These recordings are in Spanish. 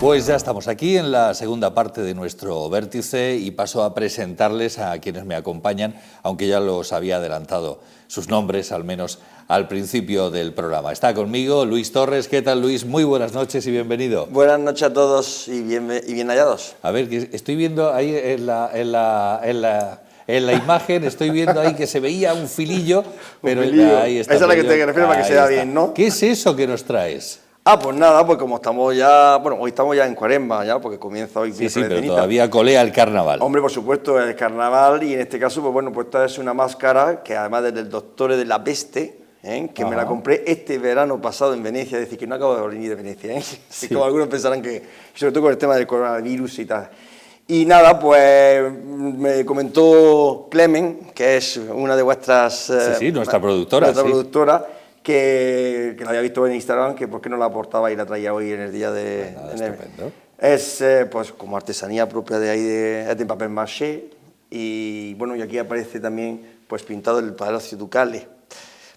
Pues ya estamos aquí en la segunda parte de nuestro vértice y paso a presentarles a quienes me acompañan, aunque ya los había adelantado sus nombres, al menos al principio del programa. Está conmigo Luis Torres. ¿Qué tal, Luis? Muy buenas noches y bienvenido. Buenas noches a todos y bien hallados. A ver, que estoy viendo ahí en la imagen, estoy viendo ahí que se veía un filillo, pero ahí está. Esa es la que te refieres para que se vea bien, ¿no? ¿Qué es eso que nos traes? Pues nada, pues como estamos ya, hoy estamos ya en Cuaresma, ya, porque comienza hoy. Sí, pero todavía colea el carnaval. Hombre, por supuesto, el carnaval, y en este caso, pues bueno, pues esta es una máscara que además del Dottore de la Peste, que me la compré este verano pasado en Venecia, es decir, que no acabo de venir de Venecia, así como algunos pensarán que, sobre todo con el tema del coronavirus y tal. Y nada, pues me comentó Clemen, que es una de vuestras... nuestra productora. Nuestra productora, que la había visto en Instagram, que por qué no la aportaba y la traía hoy en el día de... Estupendo. Es pues como artesanía propia de ahí, es de papel maché, y bueno, y aquí aparece también pues pintado el Palacio Ducale.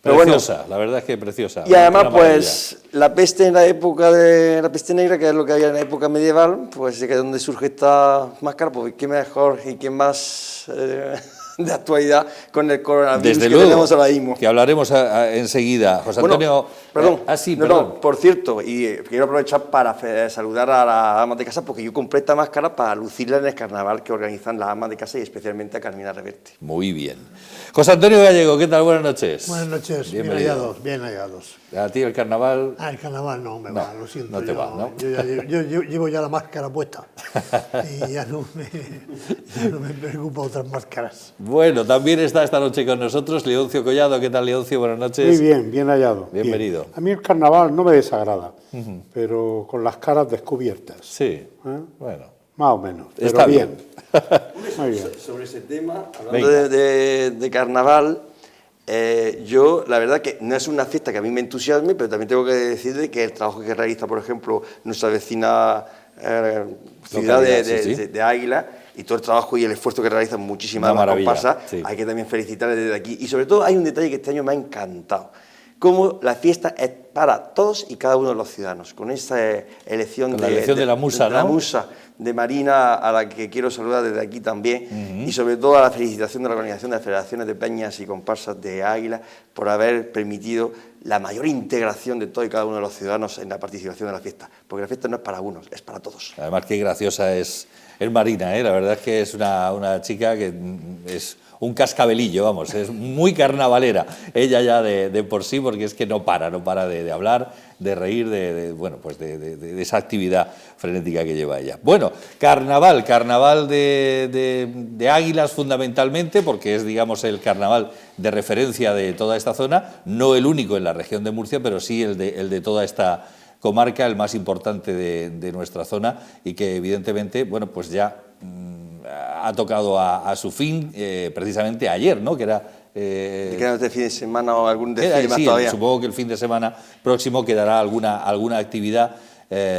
Pero preciosa, bueno, la verdad es que preciosa. Y además, pues, la peste en la época de la peste negra, que es lo que había en la época medieval, pues que es donde surge esta máscara, pues qué mejor y qué más de actualidad con el coronavirus. Desde que luego, tenemos ahora mismo. Que hablaremos enseguida. José Antonio... Perdón, perdón. Por cierto, y quiero aprovechar para saludar a las amas de casa, porque yo compré esta máscara para lucirla en el carnaval que organizan las amas de casa y especialmente a Carmina Reverte. Muy bien. José Antonio Gallego, ¿qué tal? Buenas noches. Buenas noches, bien hallados. ¿A ti el carnaval? El carnaval no me va, lo siento. No te va, ¿no? Yo llevo ya la máscara puesta y ya no me preocupa otras máscaras. Bueno, también está esta noche con nosotros Leoncio Collado. ¿Qué tal, Leoncio? Buenas noches. Muy bien, bien hallado. Bienvenido. Bien. A mí el carnaval no me desagrada, pero con las caras descubiertas. Sí, bueno. Más o menos, pero está bien. Muy bien. Sobre ese tema, hablando de carnaval, yo, la verdad que no es una fiesta que a mí me entusiasme, pero también tengo que decir que el trabajo que realiza, por ejemplo, nuestra vecina ciudad de Águila, y todo el trabajo y el esfuerzo que realizan muchísimas comparsas, hay que también felicitarles desde aquí. Y sobre todo hay un detalle que este año me ha encantado, cómo la fiesta es para todos y cada uno de los ciudadanos, con esa elección de la musa, ¿no? La musa de Marina, a la que quiero saludar desde aquí también, y sobre todo a la felicitación de la Organización de las Federaciones de Peñas y Comparsas de Águila por haber permitido la mayor integración de todo y cada uno de los ciudadanos en la participación de la fiesta, porque la fiesta no es para unos, es para todos. Además, qué graciosa es Marina, la verdad es que es una chica que es un cascabelillo, vamos, es muy carnavalera, ella ya de por sí, porque es que no para de hablar, de reír, de esa actividad frenética que lleva ella. Bueno, carnaval de Águilas fundamentalmente, porque es, digamos, el carnaval de referencia de toda esta zona, no el único en la región de Murcia, pero sí el de toda esta comarca, el más importante de nuestra zona, y que evidentemente, bueno, pues ya ha tocado a su fin precisamente ayer, ¿no? Que era... ¿Queda este fin de semana o algún desfile más todavía? Supongo que el fin de semana próximo quedará alguna actividad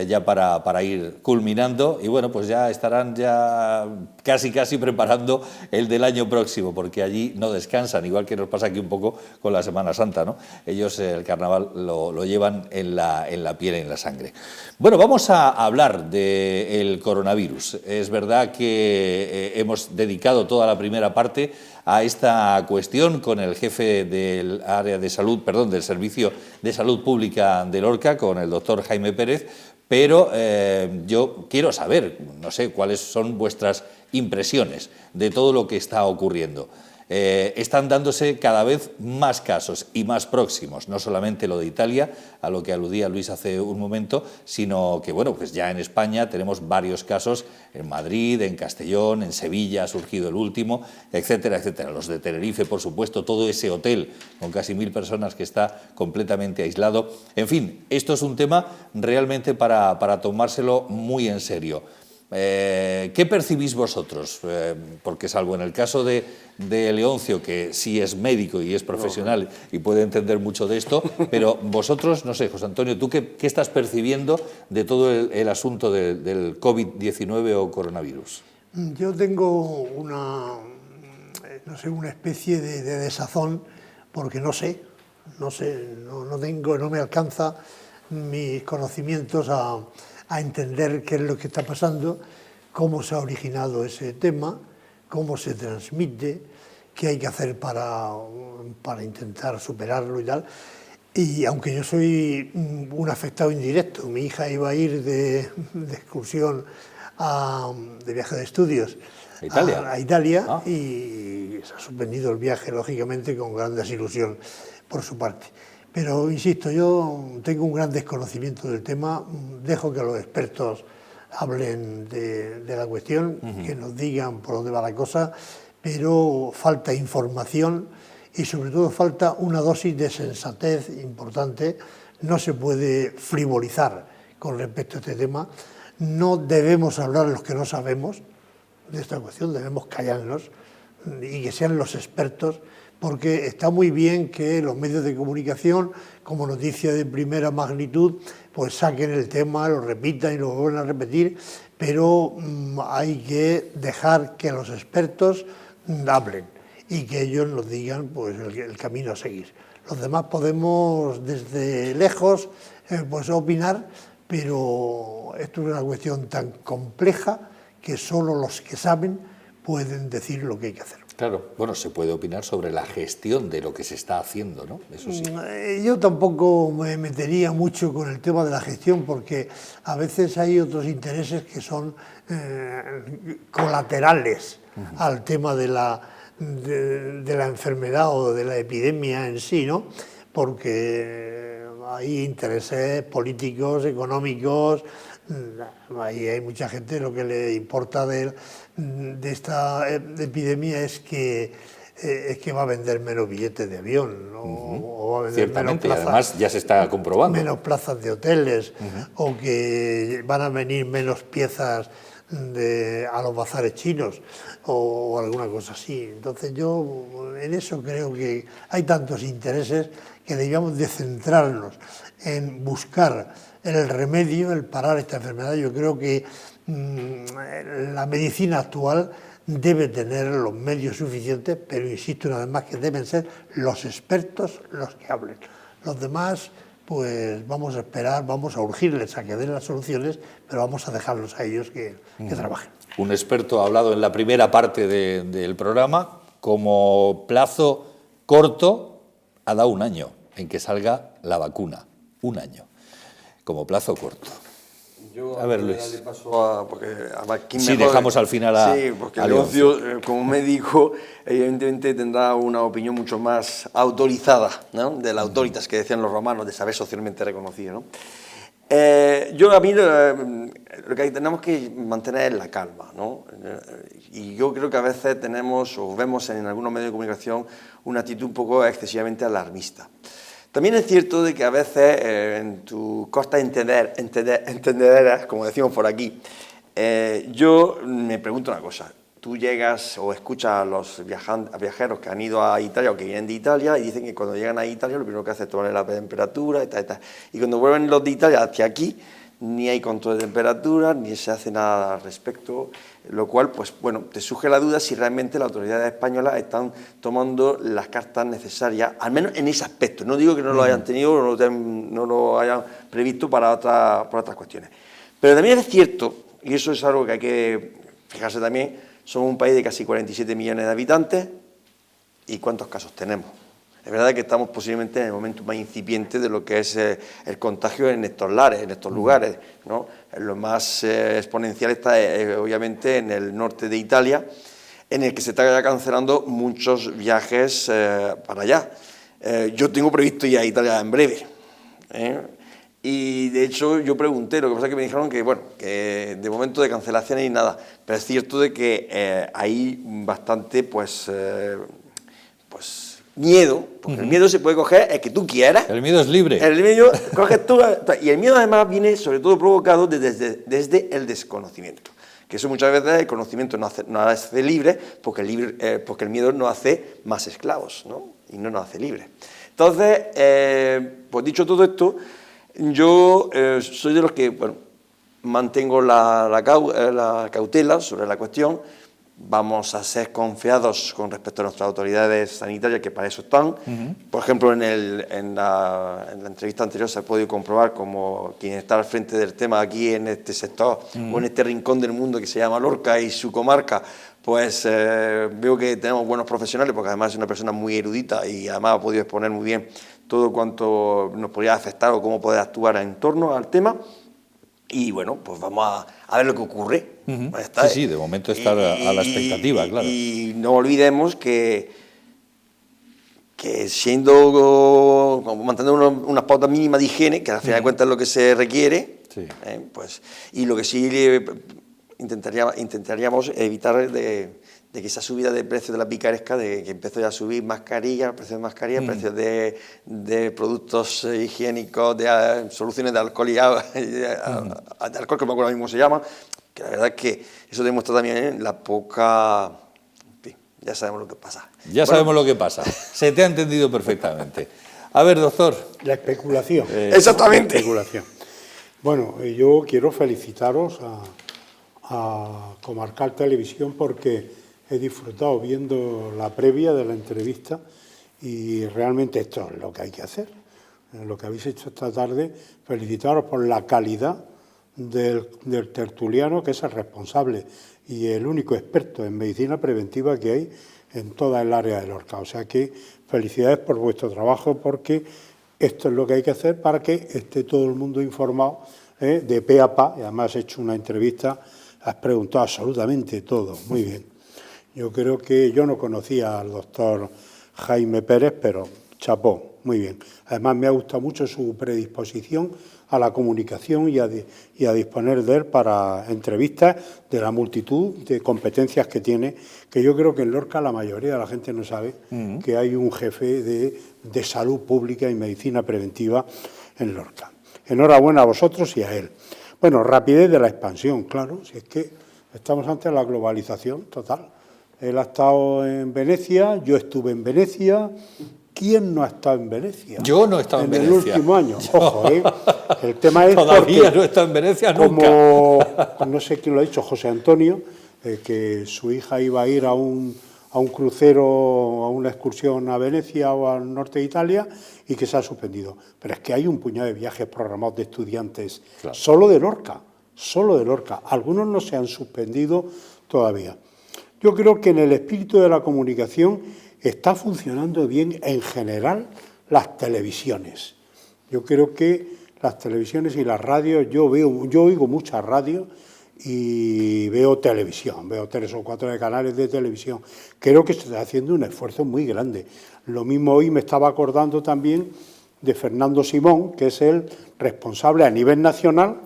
ya para ir culminando, y bueno, pues ya estarán ya casi preparando el del año próximo, porque allí no descansan, igual que nos pasa aquí un poco con la Semana Santa, ¿no? Ellos el carnaval lo llevan en la piel, en la sangre. Bueno, vamos a hablar del coronavirus. Es verdad que hemos dedicado toda la primera parte a esta cuestión con el jefe del área de salud, del Servicio de Salud Pública de Lorca, con el doctor Jaime Pérez, pero yo quiero saber, no sé, cuáles son vuestras impresiones de todo lo que está ocurriendo. Están dándose cada vez más casos y más próximos, no solamente lo de Italia, a lo que aludía Luis hace un momento, sino que, bueno, pues ya en España tenemos varios casos, en Madrid, en Castellón, en Sevilla ha surgido el último, etcétera, etcétera. Los de Tenerife, por supuesto, todo ese hotel con casi 1000 personas que está completamente aislado. En fin, esto es un tema realmente para tomárselo muy en serio. ¿Qué percibís vosotros? Porque salvo en el caso de Leoncio, que sí es médico y es profesional y puede entender mucho de esto, pero vosotros, no sé, José Antonio, ¿tú qué estás percibiendo de todo el asunto del COVID-19 o coronavirus? Yo tengo una especie de desazón, porque no me alcanza mis conocimientos a a entender qué es lo que está pasando, cómo se ha originado ese tema, cómo se transmite, qué hay que hacer para intentar superarlo y tal. Y aunque yo soy un afectado indirecto, mi hija iba a ir de excursión, de viaje de estudios a Italia y se ha suspendido el viaje, lógicamente, con gran desilusión por su parte. Pero, insisto, yo tengo un gran desconocimiento del tema, dejo que los expertos hablen de la cuestión, que nos digan por dónde va la cosa, pero falta información y sobre todo falta una dosis de sensatez importante. No se puede frivolizar con respecto a este tema, no debemos hablar los que no sabemos de esta cuestión, debemos callarnos y que sean los expertos, porque está muy bien que los medios de comunicación, como noticia de primera magnitud, pues saquen el tema, lo repitan y lo vuelvan a repetir, pero hay que dejar que los expertos hablen y que ellos nos digan pues el camino a seguir. Los demás podemos desde lejos pues opinar, pero esto es una cuestión tan compleja que solo los que saben pueden decir lo que hay que hacer. Claro, bueno, se puede opinar sobre la gestión de lo que se está haciendo, ¿no? Eso sí. Yo tampoco me metería mucho con el tema de la gestión, porque a veces hay otros intereses que son colaterales al tema de la enfermedad o de la epidemia en sí, ¿no? Porque hay intereses políticos, económicos. Ahí hay mucha gente, lo que le importa de esta epidemia es que va a vender menos billetes de avión, ¿no? O va a vender ciertamente, menos plazas, además ya se está comprobando. Menos plazas de hoteles, o que van a venir menos piezas a los bazares chinos, o alguna cosa así. Entonces yo en eso creo que hay tantos intereses que debíamos de centrarnos en buscar el remedio, el parar esta enfermedad. Yo creo que la medicina actual debe tener los medios suficientes, pero insisto una vez más que deben ser los expertos los que hablen. Los demás, pues vamos a esperar, vamos a urgirles a que den las soluciones, pero vamos a dejarlos a ellos que trabajen. Un experto ha hablado en la primera parte del programa, como plazo corto ha dado 1 año en que salga la vacuna. 1 año, como plazo corto. Yo, a ver, Luis. Le paso porque, sí, dejamos al final a Sí, porque Leoncio, como médico, evidentemente tendrá una opinión mucho más autorizada, ¿no? De la autoritas que decían los romanos, de saber socialmente reconocido, ¿no? A mí lo que tenemos que mantener es la calma, ¿no? Y yo creo que a veces tenemos o vemos en algunos medios de comunicación una actitud un poco excesivamente alarmista. También es cierto de que a veces en tu corta entendederas, como decimos por aquí, yo me pregunto una cosa. Tú llegas o escuchas a los viajeros que han ido a Italia o que vienen de Italia y dicen que cuando llegan a Italia lo primero que hacen es tomar la temperatura y tal, y tal. Y cuando vuelven los de Italia hacia aquí, ni hay control de temperatura, ni se hace nada al respecto, lo cual, pues bueno, te surge la duda si realmente las autoridades españolas están tomando las cartas necesarias, al menos en ese aspecto. No digo que no lo hayan tenido o no lo hayan previsto por otras cuestiones. Pero también es cierto, y eso es algo que hay que fijarse también, somos un país de casi 47 millones de habitantes, ¿y cuántos casos tenemos? Es verdad que estamos posiblemente en el momento más incipiente de lo que es el contagio en estos lares, en estos lugares, ¿no? Lo más exponencial está obviamente en el norte de Italia, en el que se está cancelando muchos viajes para allá. Yo tengo previsto ir a Italia en breve, y de hecho yo pregunté, lo que pasa es que me dijeron que, bueno, que de momento de cancelaciones y nada, pero es cierto de que hay bastante, pues miedo, porque el miedo se puede coger el que tú quieras. El miedo es libre. El miedo coges tú, y el miedo además viene sobre todo provocado desde el desconocimiento. Que eso muchas veces el conocimiento no hace libre, porque el miedo nos hace más esclavos, ¿no? Y no nos hace libres. Entonces, pues dicho todo esto, yo soy de los que, bueno, mantengo la cautela sobre la cuestión, vamos a ser confiados con respecto a nuestras autoridades sanitarias, que para eso están. Por ejemplo, en la entrevista anterior se ha podido comprobar como quien está al frente del tema aquí en este sector o en este rincón del mundo que se llama Lorca y su comarca, pues veo que tenemos buenos profesionales, porque además es una persona muy erudita y además ha podido exponer muy bien todo cuanto nos podría afectar o cómo poder actuar en torno al tema. Y bueno, pues vamos a ver lo que ocurre. Pues está, sí, de momento está a la expectativa, claro. Y no olvidemos que siendo, manteniendo unas pautas mínimas de higiene, que al final de cuentas es lo que se requiere, pues, y lo que sí intentaríamos evitar de que esa subida de precios de la picaresca, de que empezó ya a subir mascarillas, precios de mascarillas, precios de productos higiénicos, de soluciones de alcohol y agua, de alcohol, que no me acuerdo ahora mismo se llama, que la verdad es que eso demuestra también la poca... En fin, ya sabemos lo que pasa. Ya sabemos lo que pasa. Se te ha entendido perfectamente. A ver, doctor. La especulación. Exactamente. La especulación. Bueno, yo quiero felicitaros a Comarcal Televisión porque he disfrutado viendo la previa de la entrevista y realmente esto es lo que hay que hacer. Lo que habéis hecho esta tarde, felicitaros por la calidad del tertuliano, que es el responsable y el único experto en medicina preventiva que hay en toda el área de Lorca. O sea que felicidades por vuestro trabajo, porque esto es lo que hay que hacer para que esté todo el mundo informado de pe a pa. Y además has hecho una entrevista, has preguntado absolutamente todo, muy bien. Yo creo que yo no conocía al doctor Jaime Pérez, pero chapó, muy bien. Además me ha gustado mucho su predisposición a la comunicación y a disponer de él para entrevistas de la multitud de competencias que tiene, que yo creo que en Lorca la mayoría de la gente no sabe que hay un jefe de salud pública y medicina preventiva en Lorca. Enhorabuena a vosotros y a él. Bueno, rapidez de la expansión, claro, si es que estamos ante la globalización total. Él ha estado en Venecia, yo estuve en Venecia. ¿Quién no ha estado en Venecia? Yo no he estado en Venecia. En el último año. Ojo, el tema es todavía no he estado en Venecia nunca. Como, no sé quién lo ha dicho, José Antonio, que su hija iba a ir a un crucero, a una excursión a Venecia o al norte de Italia y que se ha suspendido. Pero es que hay un puñado de viajes programados de estudiantes, claro, solo de Lorca. Algunos no se han suspendido todavía. Yo creo que en el espíritu de la comunicación está funcionando bien en general las televisiones. Yo creo que las televisiones y las radios, yo oigo mucha radio y veo televisión, veo 3 o 4 canales de televisión. Creo que se está haciendo un esfuerzo muy grande. Lo mismo hoy me estaba acordando también de Fernando Simón, que es el responsable a nivel nacional,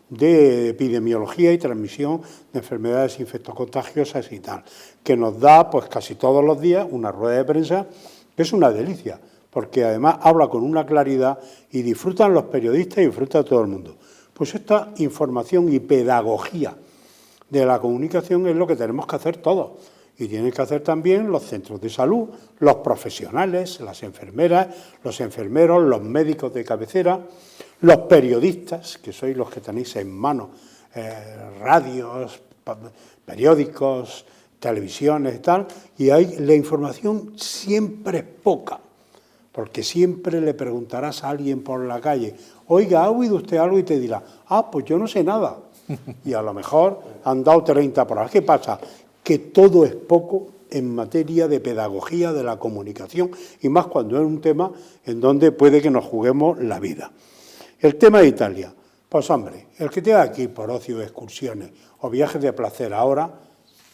de epidemiología y transmisión de enfermedades infectocontagiosas y tal, que nos da pues casi todos los días una rueda de prensa que es una delicia, porque además habla con una claridad y disfrutan los periodistas y disfruta todo el mundo. Pues esta información y pedagogía de la comunicación es lo que tenemos que hacer todos. Y tienen que hacer también los centros de salud, los profesionales, las enfermeras, los enfermeros, los médicos de cabecera, los periodistas, que sois los que tenéis en mano radios, periódicos, televisiones y tal, y ahí la información siempre es poca, porque siempre le preguntarás a alguien por la calle, oiga, ¿ha oído usted algo? Y te dirá, pues yo no sé nada. Y a lo mejor han dado 30 por hora. ¿Qué pasa? Que todo es poco en materia de pedagogía de la comunicación, y más cuando es un tema en donde puede que nos juguemos la vida. El tema de Italia, pues hombre, el que tenga que ir por ocio, excursiones o viajes de placer ahora,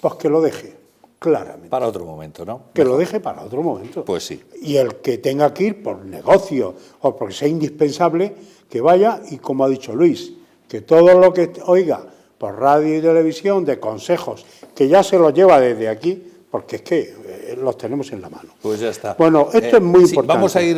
pues que lo deje, claramente. Para otro momento, ¿no? Que lo deje para otro momento. Pues sí. Y el que tenga que ir por negocio o porque sea indispensable, que vaya, y como ha dicho Luis, que todo lo que oiga por radio y televisión de consejos, que ya se los lleva desde aquí, porque es que los tenemos en la mano. Pues ya está. Bueno, esto es muy importante. Vamos a ir,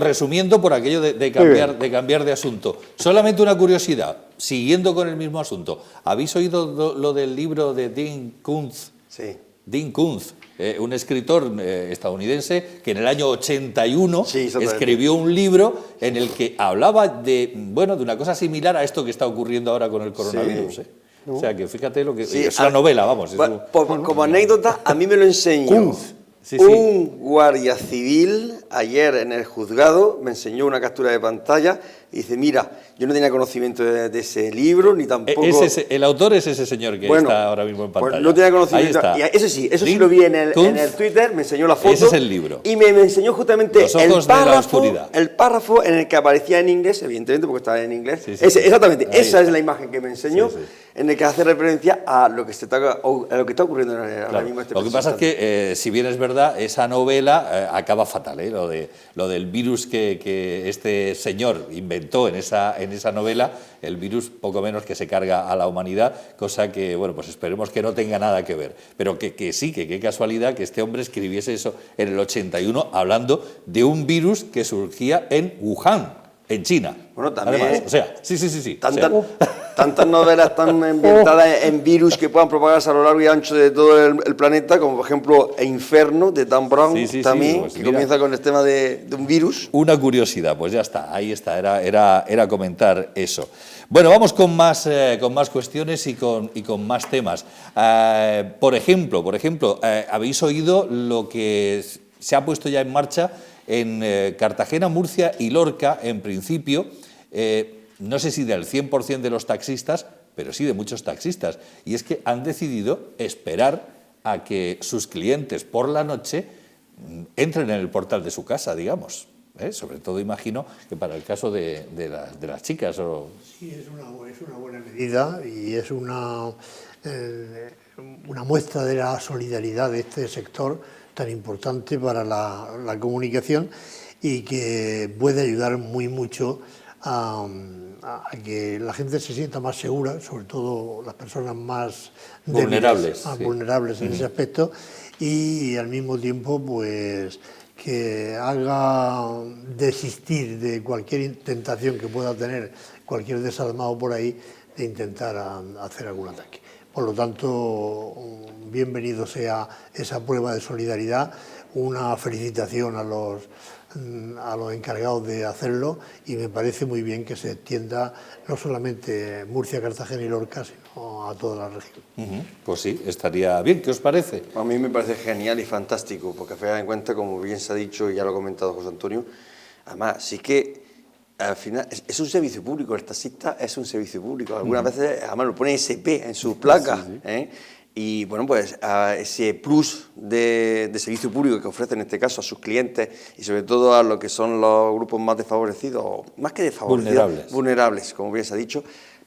resumiendo por aquello de cambiar de asunto. Solamente una curiosidad, siguiendo con el mismo asunto. ¿Habéis oído lo del libro de Dean Koontz? Sí. Dean Koontz, un escritor estadounidense que en el año 81 escribió un libro en el que hablaba de una cosa similar a esto que está ocurriendo ahora con el coronavirus. Sí. O sea, que fíjate lo que... Sí, es una novela, vamos. Es bueno, como anécdota, a mí me lo enseñó Kunz. Sí, sí. un guardia civil ayer en el juzgado, me enseñó una captura de pantalla y dice, mira, yo no tenía conocimiento de ese libro, ni tampoco... el autor es ese señor que está ahora mismo en pantalla. Pues no tenía conocimiento. Ahí está. Y eso sí lo vi en el Twitter, me enseñó la foto. Ese es el libro. Y me enseñó justamente Los ojos de la oscuridad. el párrafo en el que aparecía en inglés, evidentemente porque estaba en inglés. Sí, sí, exactamente, ahí esa está. es la imagen que me enseñó, Sí, sí. en el que hace referencia a lo que está ocurriendo ahora Claro. mismo. Lo que pasa es que, si bien es verdad, esa novela acaba fatal, lo del virus que este señor inventó en esa novela, el virus poco menos que se carga a la humanidad, cosa que, bueno, pues esperemos que no tenga nada que ver, pero que sí, que qué casualidad que este hombre escribiese eso en el 81 hablando de un virus que surgía en Wuhan, en China. Bueno, también... Además, o sea, sí. Tantas novelas están ambientadas en virus que puedan propagarse a lo largo y ancho de todo el planeta, como por ejemplo Inferno, de Dan Brown, también, pues que mira, comienza con el tema de un virus. Una curiosidad, pues ya está, ahí está, era comentar eso. Bueno, vamos con más cuestiones y con más temas. Por ejemplo, habéis oído lo que se ha puesto ya en marcha en Cartagena, Murcia y Lorca, en principio, no sé si del 100% de los taxistas, pero sí de muchos taxistas, y es que han decidido esperar a que sus clientes por la noche entren en el portal de su casa, digamos. Sobre todo imagino que para el caso de las chicas. Sí, es una buena medida y es una muestra de la solidaridad de este sector tan importante para la comunicación y que puede ayudar muy mucho a que la gente se sienta más segura, sobre todo las personas más vulnerables, vulnerables en ese aspecto, y al mismo tiempo pues que haga desistir de cualquier tentación que pueda tener cualquier desarmado por ahí de intentar hacer algún ataque. Por lo tanto, bienvenido sea esa prueba de solidaridad, una felicitación a los encargados de hacerlo y me parece muy bien que se extienda no solamente Murcia, Cartagena y Lorca, sino a toda la región. Pues sí, estaría bien. ¿Qué os parece? A mí me parece genial y fantástico, porque a en cuenta, como bien se ha dicho y ya lo ha comentado José Antonio, además sí que al final es un servicio público, el taxista es un servicio público. Algunas veces además lo pone SP en sus placas. Sí. Y bueno, pues ese plus de servicio público que ofrece en este caso a sus clientes y sobre todo a lo que son los grupos más desfavorecidos, más que desfavorecidos, vulnerables, como bien se ha dicho,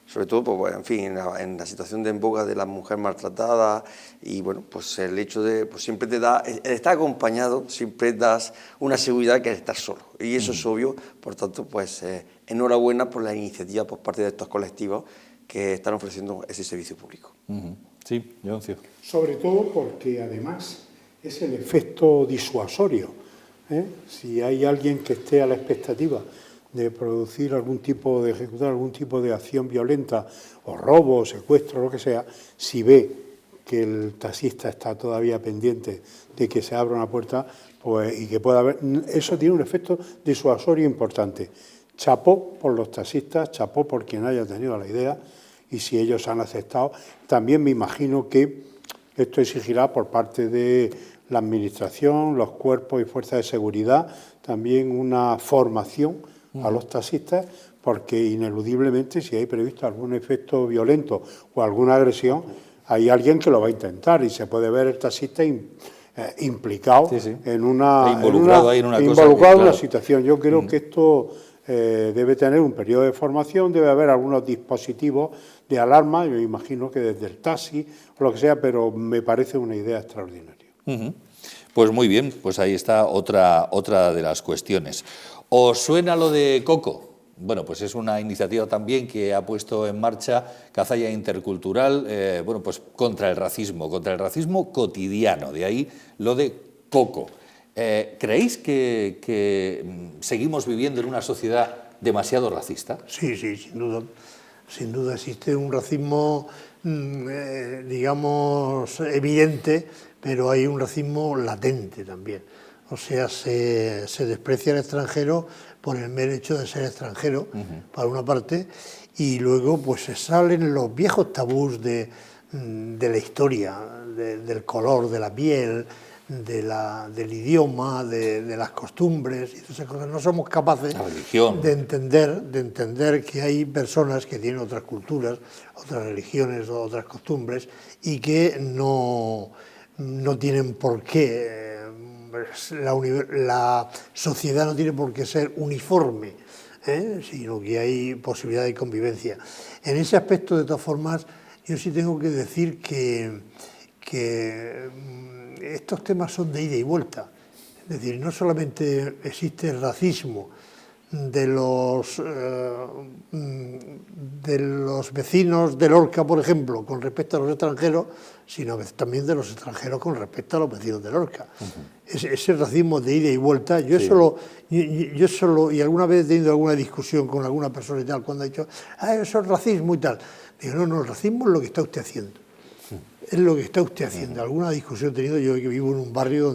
sobre todo pues, en fin, en la situación de en boga de la mujer maltratada y bueno, pues el hecho de pues siempre te da, el estar acompañado siempre das una seguridad que el estar solo y eso es obvio, por tanto pues enhorabuena por la iniciativa por parte de estos colectivos que están ofreciendo ese servicio público. Sí, Leoncio. Sobre todo porque además es el efecto disuasorio. Si hay alguien que esté a la expectativa de ejecutar algún tipo de acción violenta, o robo, o secuestro, lo que sea, si ve que el taxista está todavía pendiente de que se abra una puerta, pues, y que pueda haber, eso tiene un efecto disuasorio importante. Chapó por los taxistas, chapó por quien haya tenido la idea, y si ellos han aceptado, también me imagino que esto exigirá por parte de la Administración, los cuerpos y fuerzas de seguridad, también una formación a los taxistas, porque ineludiblemente si hay previsto algún efecto violento o alguna agresión, hay alguien que lo va a intentar y se puede ver el taxista implicado en una situación. Yo creo que esto debe tener un periodo de formación, debe haber algunos dispositivos de alarma, yo imagino que desde el taxi o lo que sea, pero me parece una idea extraordinaria. Pues muy bien, pues ahí está otra de las cuestiones. ¿Os suena lo de Coco? Bueno, pues es una iniciativa también que ha puesto en marcha Cazalla Intercultural, bueno, pues contra el racismo cotidiano, de ahí lo de Coco. ¿Creéis que seguimos viviendo en una sociedad demasiado racista? Sí, sin duda. Sin duda existe un racismo, digamos, evidente, pero hay un racismo latente también. O sea, se desprecia al extranjero por el mero hecho de ser extranjero, para una parte, y luego pues se salen los viejos tabús de la historia, del color de la piel, del idioma, de las costumbres y esas cosas. No somos capaces de entender que hay personas que tienen otras culturas, otras religiones o otras costumbres y que no tienen por qué, la sociedad no tiene por qué ser uniforme, sino que hay posibilidad de convivencia. En ese aspecto, de todas formas, yo sí tengo que decir que estos temas son de ida y vuelta. Es decir, no solamente existe el racismo de los vecinos de Lorca, por ejemplo, con respecto a los extranjeros, sino también de los extranjeros con respecto a los vecinos de Lorca. Ese racismo de ida y vuelta, yo solo, y alguna vez he tenido alguna discusión con alguna persona y tal, cuando ha dicho, eso es racismo y tal. Digo, no, el racismo es lo que está usted haciendo. Es lo que está usted haciendo. Alguna discusión he tenido yo, que vivo en un barrio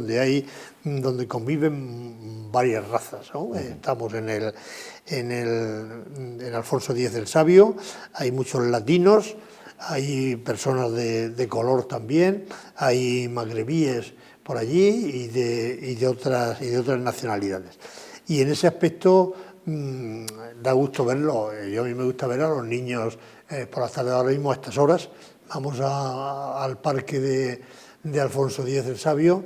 donde conviven varias razas, ¿no? Estamos en Alfonso X el Sabio, hay muchos latinos, hay personas de color también, hay magrebíes por allí y de otras nacionalidades. Y en ese aspecto da gusto verlo. A mí me gusta ver a los niños por las tardes, ahora mismo a estas horas. Vamos al parque de Alfonso X el Sabio,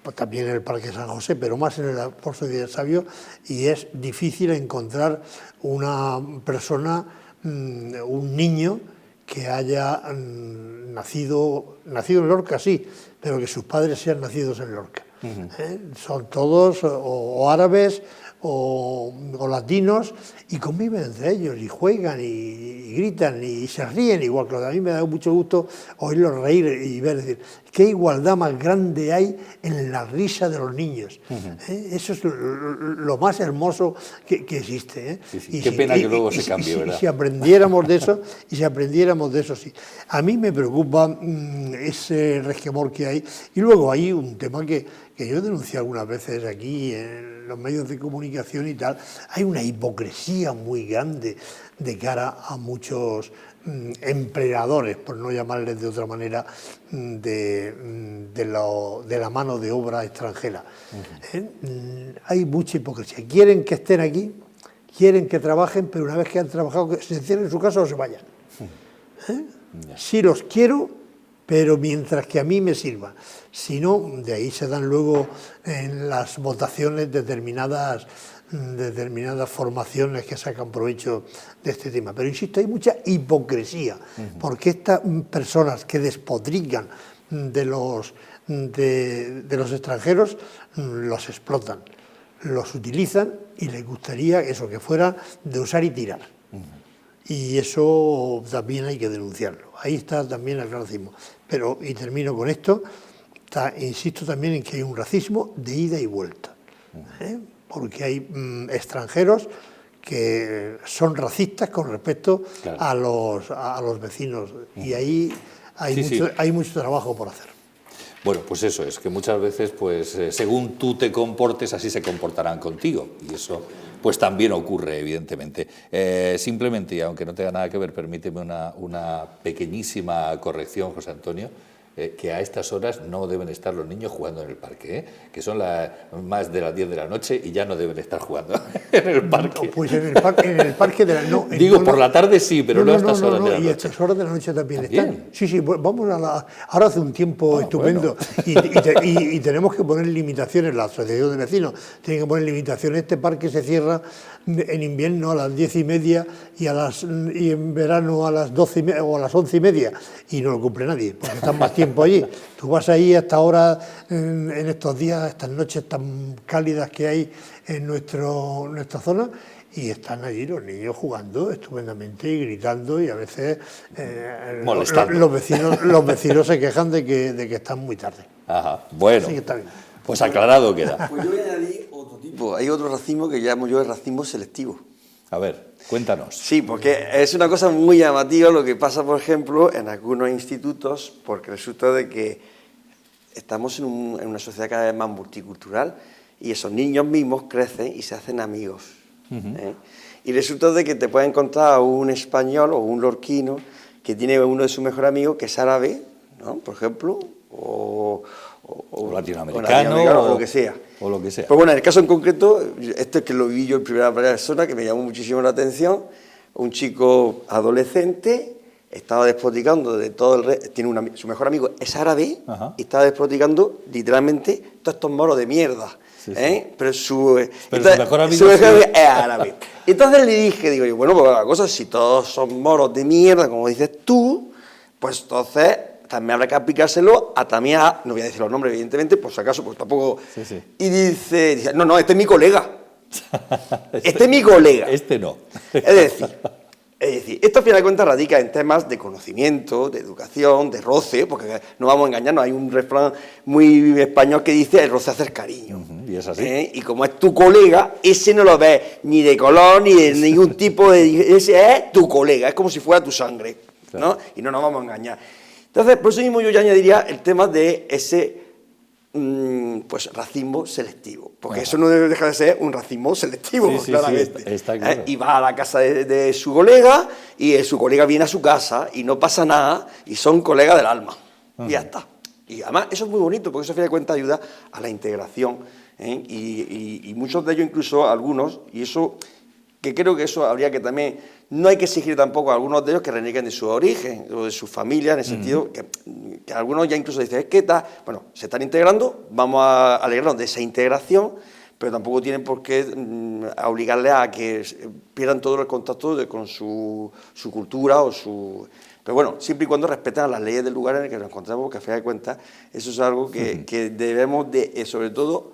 pues también en el parque de San José, pero más en el Alfonso X el Sabio, y es difícil encontrar una persona, un niño que haya nacido en Lorca, sí, pero que sus padres sean nacidos en Lorca. Son todos o árabes o latinos y conviven entre ellos y juegan y gritan y se ríen igual. Que a mí me da mucho gusto oírlos reír y ver, decir, qué igualdad más grande hay en la risa de los niños. Eso es lo más hermoso que existe. Sí. Qué pena que luego se cambie, ¿verdad? Si aprendiéramos de eso, sí. A mí me preocupa ese resquemor que hay. Y luego hay un tema que yo he denunciado algunas veces aquí en los medios de comunicación y tal. Hay una hipocresía muy grande de cara a muchos empleadores, por no llamarles de otra manera, de la mano de obra extranjera. Hay mucha hipocresía. Quieren que estén aquí, quieren que trabajen, pero una vez que han trabajado, que se encierren en su casa o se vayan. Sí los quiero, pero mientras que a mí me sirva. Si no, de ahí se dan luego en las votaciones determinadas formaciones que sacan provecho de este tema. Pero insisto, hay mucha hipocresía, porque estas personas que despotrican de los extranjeros los explotan, los utilizan y les gustaría eso, que fuera de usar y tirar. Y eso también hay que denunciarlo. Ahí está también el racismo. Pero, y termino con esto, insisto también en que hay un racismo de ida y vuelta. Porque hay extranjeros que son racistas con respecto a los vecinos. Y ahí hay mucho trabajo por hacer. Bueno, pues eso es, que muchas veces, pues según tú te comportes, así se comportarán contigo. Y eso, pues también ocurre, evidentemente. Simplemente, y aunque no tenga nada que ver, permíteme una pequeñísima corrección, José Antonio, que a estas horas no deben estar los niños jugando en el parque, que son más de las 10 de la noche y ya no deben estar jugando en el parque. No, pues en el parque de la noche. Digo, por la tarde sí, pero no a estas horas de la noche. Y a estas horas de la noche también están. Sí, pues vamos ahora hace un tiempo estupendo, bueno. y tenemos que poner limitaciones, la asociación de vecinos tiene que poner limitaciones. Este parque se cierra en invierno a las 10:30 y en verano a las 12:30 o a las 11:30 y no lo cumple nadie, porque están más tiempo allí. Tú vas ahí hasta ahora, en estos días, estas noches tan cálidas que hay en nuestra zona, y están allí los niños jugando estupendamente y gritando, y a veces los vecinos se quejan de que están muy tarde. Ajá, bueno, así que está bien. Pues aclarado queda. Pues yo voy a añadir otro tipo. Hay otro racismo que llamo yo el racismo selectivo. A ver, cuéntanos. Sí, porque es una cosa muy llamativa lo que pasa, por ejemplo, en algunos institutos, porque resulta de que estamos en una sociedad cada vez más multicultural y esos niños mismos crecen y se hacen amigos. Y resulta de que te puedes encontrar a un español o un lorquino que tiene uno de sus mejores amigos que es árabe, ¿no? Por ejemplo, o latinoamericano, o lo que sea. O lo que sea. Pues bueno, en el caso en concreto, esto es que lo vi yo en primera persona, que me llamó muchísimo la atención, un chico adolescente estaba despoticando de todo el resto, tiene su mejor amigo es árabe, Ajá. y estaba despoticando literalmente todos estos moros de mierda. Sí, sí. Pero su mejor amigo es árabe. Entonces le dije, digo yo, bueno, pues la cosa, si todos son moros de mierda, como dices tú, pues entonces también habrá que aplicárselo también a, no voy a decir los nombres, evidentemente, por si acaso, pues tampoco. Sí, sí. Y dice, no, este es mi colega. Este es mi colega. Este no. Es decir, esto al final de cuentas radica en temas de conocimiento, de educación, de roce, porque no vamos a engañarnos, hay un refrán muy español que dice el roce hace el cariño. Y es así. Y como es tu colega, ese no lo ves ni de color ni de ningún tipo de... Ese es tu colega, es como si fuera tu sangre, ¿no? Claro. Y no nos vamos a engañar. Entonces, por eso mismo yo ya añadiría el tema de ese pues racismo selectivo, porque eso no deja de ser un racismo selectivo, Sí, sí, claramente. sí, está claro. Y va a la casa de su colega y su colega viene a su casa y no pasa nada y son colegas del alma. Y ya está. Y además eso es muy bonito porque eso a fin de cuentas ayuda a la integración. Y muchos de ellos, incluso algunos, y eso, que creo que eso habría que también, no hay que exigir tampoco a algunos de ellos que renieguen de su origen o de su familia, en el sentido que algunos ya incluso dicen, es que bueno, se están integrando, vamos a alegrarnos de esa integración, pero tampoco tienen por qué obligarles a que pierdan todo el contacto con su cultura o su... Pero bueno, siempre y cuando respetan las leyes del lugar en el que nos encontramos, porque a fin de cuentas eso es algo que debemos de, sobre todo,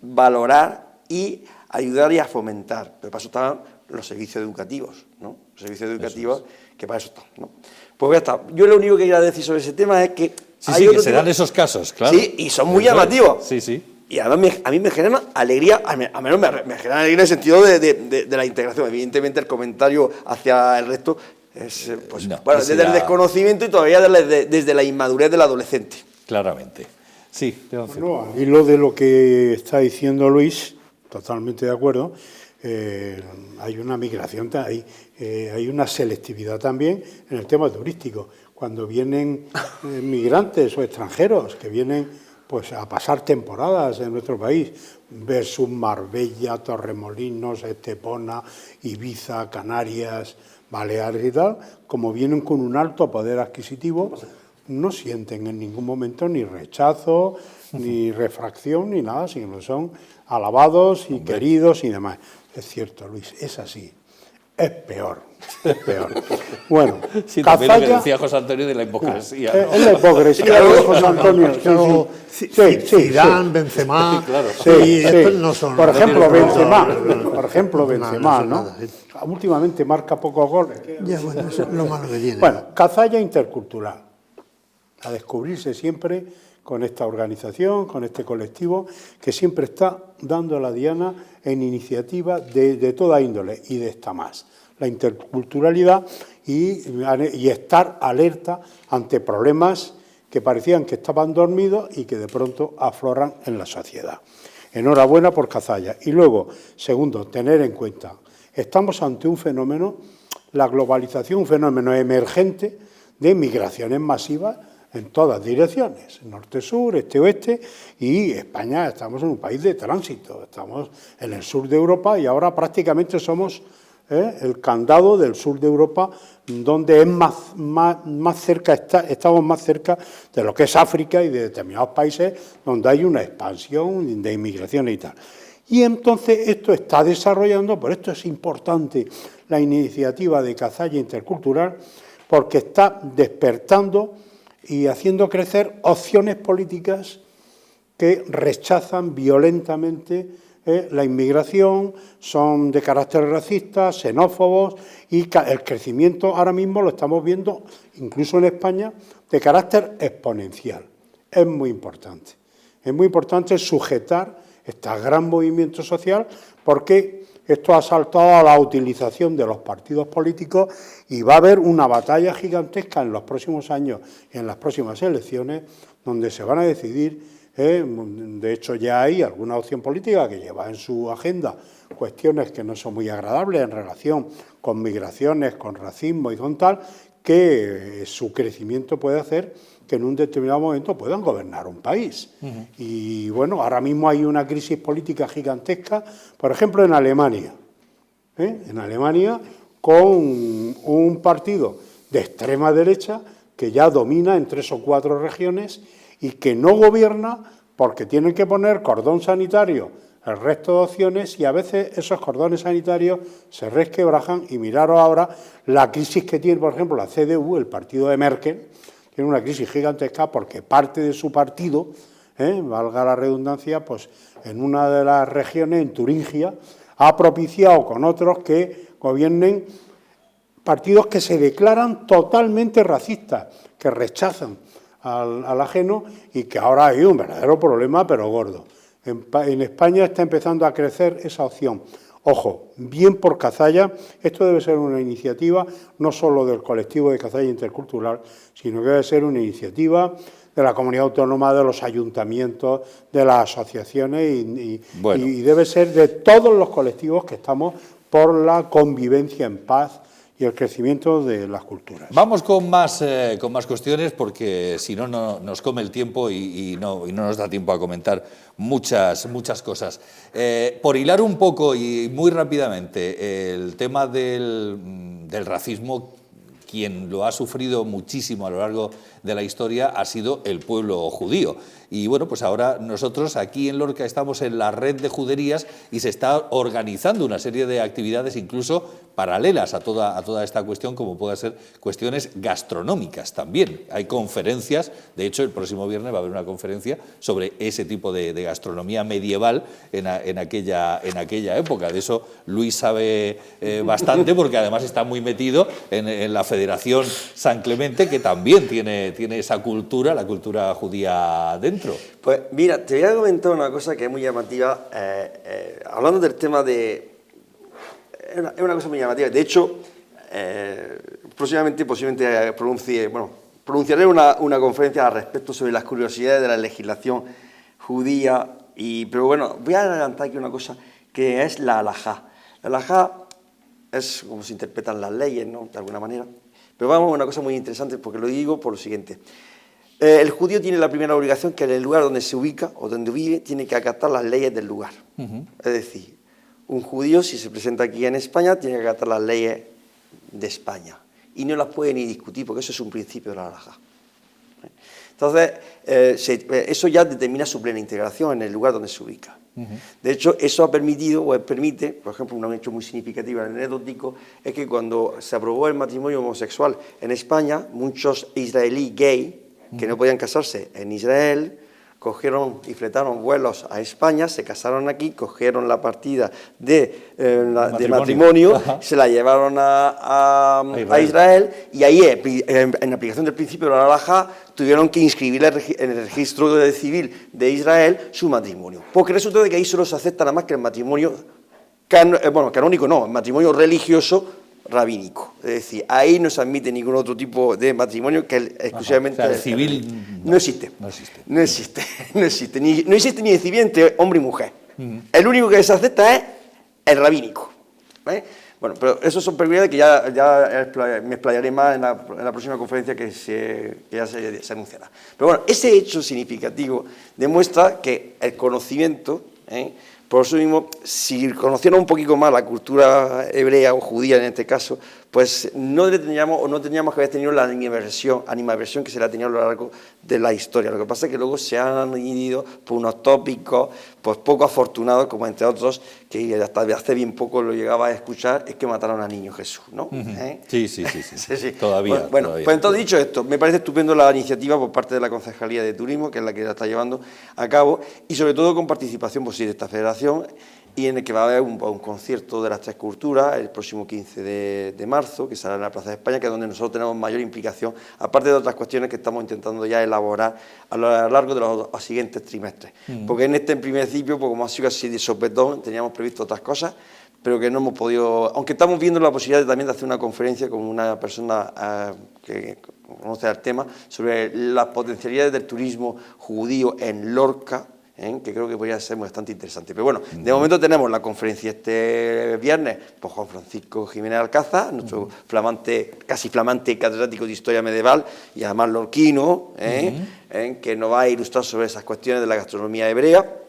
valorar y ayudar y a fomentar. Pero para eso están los servicios educativos, ¿no? Los servicios educativos que para eso están, ¿no? Pues ya está. Yo lo único que quería decir sobre ese tema es que... Sí, que se dan esos casos, claro. Sí, y son muy llamativos. Sí, sí. Y además a mí me generan alegría, a menos me generan alegría en el sentido de la integración. Evidentemente el comentario hacia el resto es, pues, No, bueno, ese desde el ya... desconocimiento y todavía desde la inmadurez del adolescente. Claramente. Sí, bueno, y lo de lo que está diciendo Luis, totalmente de acuerdo. Hay una migración, hay una selectividad también en el tema turístico. Cuando vienen migrantes o extranjeros que vienen pues a pasar temporadas en nuestro país, versus Marbella, Torremolinos, Estepona, Ibiza, Canarias, Baleares y tal, como vienen con un alto poder adquisitivo, no sienten en ningún momento ni rechazo, ni refracción, ni nada, sino que son alabados y queridos y demás. Es cierto, Luis, es así. Es peor, es peor. Bueno, sí, también lo que Cazalla... decía José Antonio de la hipocresía. Es la hipocresía de José Antonio. Zidane, Benzema, claro. estos no son... Por ejemplo, no, Benzema, no, ¿no? nada. Últimamente marca pocos goles. Ya, bueno, eso es lo malo que tiene. Bueno, Cazalla intercultural. A descubrirse siempre con esta organización, con este colectivo, que siempre está dando la diana en iniciativas de toda índole y de esta más. La interculturalidad y estar alerta ante problemas que parecían que estaban dormidos y que de pronto afloran en la sociedad. Enhorabuena por Cazalla. Y luego, segundo, tener en cuenta, estamos ante un fenómeno, la globalización, un fenómeno emergente de migraciones masivas en todas direcciones, norte-sur, este-oeste, y España, estamos en un país de tránsito, estamos en el sur de Europa y ahora prácticamente somos el candado del sur de Europa, donde es más cerca, estamos más cerca de lo que es África y de determinados países donde hay una expansión de inmigración y tal. Y entonces esto está desarrollando, por esto es importante la iniciativa de Cazalla Intercultural, porque está despertando y haciendo crecer opciones políticas que rechazan violentamente la inmigración, son de carácter racista, xenófobos, y el crecimiento ahora mismo lo estamos viendo, incluso en España, de carácter exponencial. Es muy importante sujetar este gran movimiento social, porque esto ha saltado a la utilización de los partidos políticos y va a haber una batalla gigantesca en los próximos años y en las próximas elecciones donde se van a decidir De hecho, ya hay alguna opción política que lleva en su agenda cuestiones que no son muy agradables en relación con migraciones, con racismo y con tal, que su crecimiento puede hacer que en un determinado momento puedan gobernar un país. Y bueno, ahora mismo hay una crisis política gigantesca, por ejemplo, en Alemania. En Alemania, con un partido de extrema derecha que ya domina en 3 o 4 regiones y que no gobierna porque tienen que poner cordón sanitario el resto de opciones y a veces esos cordones sanitarios se resquebrajan y miraros ahora la crisis que tiene, por ejemplo, la CDU, el partido de Merkel, tiene una crisis gigantesca porque parte de su partido, valga la redundancia, pues en una de las regiones, en Turingia, ha propiciado con otros que gobiernen partidos que se declaran totalmente racistas, que rechazan al ajeno y que ahora hay un verdadero problema, pero gordo. En España está empezando a crecer esa opción. Ojo, bien por Cazalla, esto debe ser una iniciativa no solo del colectivo de Cazalla Intercultural, sino que debe ser una iniciativa de la comunidad autónoma, de los ayuntamientos, de las asociaciones y debe ser de todos los colectivos que estamos por la convivencia en paz y el crecimiento de las culturas. Vamos con más cuestiones porque si no, nos come el tiempo y no nos da tiempo a comentar muchas cosas. Por hilar un poco y muy rápidamente, el tema del racismo, quien lo ha sufrido muchísimo a lo largo de la historia ha sido el pueblo judío. Y bueno, pues ahora nosotros aquí en Lorca estamos en la red de juderías y se está organizando una serie de actividades incluso paralelas a toda esta cuestión, como pueden ser cuestiones gastronómicas también. Hay conferencias, de hecho el próximo viernes va a haber una conferencia sobre ese tipo de gastronomía medieval en aquella época. De eso Luis sabe bastante porque además está muy metido en la Federación San Clemente, que también tiene esa cultura, la cultura judía dentro. Pues mira, te voy a comentar una cosa que es muy llamativa, hablando del tema de... Es una cosa muy llamativa, de hecho, posiblemente pronunciaré una conferencia al respecto sobre las curiosidades de la legislación judía, pero bueno, voy a adelantar aquí una cosa que es la halajá. La halajá es como se interpretan las leyes, ¿no?, de alguna manera. Pero vamos a una cosa muy interesante, porque lo digo por lo siguiente. El judío tiene la primera obligación que en el lugar donde se ubica o donde vive tiene que acatar las leyes del lugar. Es decir, un judío si se presenta aquí en España tiene que acatar las leyes de España y no las puede ni discutir porque eso es un principio de la halajá. Entonces, eso ya determina su plena integración en el lugar donde se ubica. De hecho, eso ha permitido o permite, por ejemplo, un hecho muy significativo, anecdótico, es que cuando se aprobó el matrimonio homosexual en España, muchos israelíes gay que no podían casarse en Israel, cogieron y fletaron vuelos a España, se casaron aquí, cogieron la partida de matrimonio, se la llevaron a Israel y ahí, en aplicación del principio de la halajá, tuvieron que inscribir en el registro civil de Israel su matrimonio. Porque resulta de que ahí solo se acepta nada más que el matrimonio, canónico no, el matrimonio religioso rabínico. Es decir, ahí no se admite ningún otro tipo de matrimonio que exclusivamente... O sea, el civil no existe. No existe ni el civil entre hombre y mujer. El único que se acepta es el rabínico. Bueno, pero eso son peculiaridades que ya me explayaré más en la próxima conferencia que ya se anunciará. Pero bueno, ese hecho significativo demuestra que el conocimiento... Por eso mismo, si conociéramos un poquito más la cultura hebrea o judía en este caso, pues no tendríamos que haber tenido la animadversión que se le ha tenido a lo largo de la historia. Lo que pasa es que luego se han añadido por unos tópicos pues poco afortunados, como entre otros, que hasta hace bien poco lo llegaba a escuchar, es que mataron a niño Jesús, ¿no? Sí. Todavía. Bueno, pues entonces dicho esto, me parece estupendo la iniciativa por parte de la Concejalía de Turismo, que es la que la está llevando a cabo, y sobre todo con participación pues, sí, de esta federación, y en el que va a haber un concierto de las tres culturas el próximo 15 de marzo, que será en la Plaza de España, que es donde nosotros tenemos mayor implicación, aparte de otras cuestiones que estamos intentando ya elaborar a lo largo de los siguientes trimestres. Porque en principio, pues, como ha sido así de sopetón, teníamos previsto otras cosas, pero que no hemos podido, aunque estamos viendo la posibilidad también de hacer una conferencia con una persona que conoce el tema, sobre las potencialidades del turismo judío en Lorca, que creo que podría ser bastante interesante. Pero bueno, de momento tenemos la conferencia este viernes por Juan Francisco Jiménez Alcázar, nuestro casi flamante catedrático de Historia Medieval y además lorquino, que nos va a ilustrar sobre esas cuestiones de la gastronomía hebrea.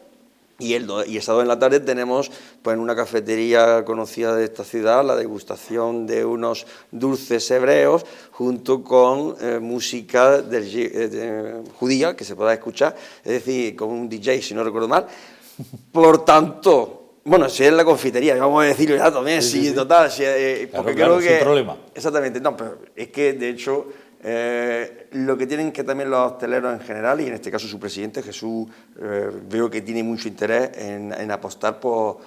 Y el sábado en la tarde tenemos pues, en una cafetería conocida de esta ciudad la degustación de unos dulces hebreos junto con música judía que se podrá escuchar, es decir, con un DJ, si no recuerdo mal. Por tanto, bueno, si es la confitería, vamos a decirlo ya también, sí, total, porque claro, creo que... sin problema. Exactamente, no, pero es que de hecho... lo que tienen que también los hosteleros en general, y en este caso su presidente, Jesús, veo que tiene mucho interés en apostar por...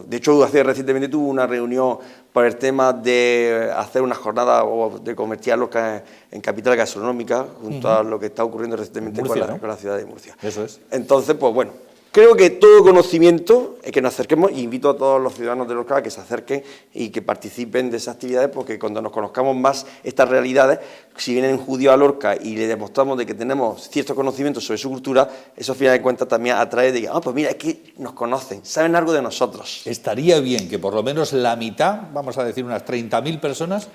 De hecho, hace recientemente tuvo una reunión por el tema de hacer una jornada o de convertir a Lorca en capital gastronómica, junto a lo que está ocurriendo recientemente Murcia, con la ciudad de Murcia. Eso es. Entonces, pues bueno, creo que todo conocimiento es que nos acerquemos, y invito a todos los ciudadanos de Lorca a que se acerquen y que participen de esas actividades, porque cuando nos conozcamos más estas realidades, si vienen judíos a Lorca y le demostramos de que tenemos ciertos conocimientos sobre su cultura, eso al final de cuentas también atrae de que, pues mira, es que nos conocen, saben algo de nosotros. Estaría bien que por lo menos la mitad, vamos a decir unas 30.000 personas,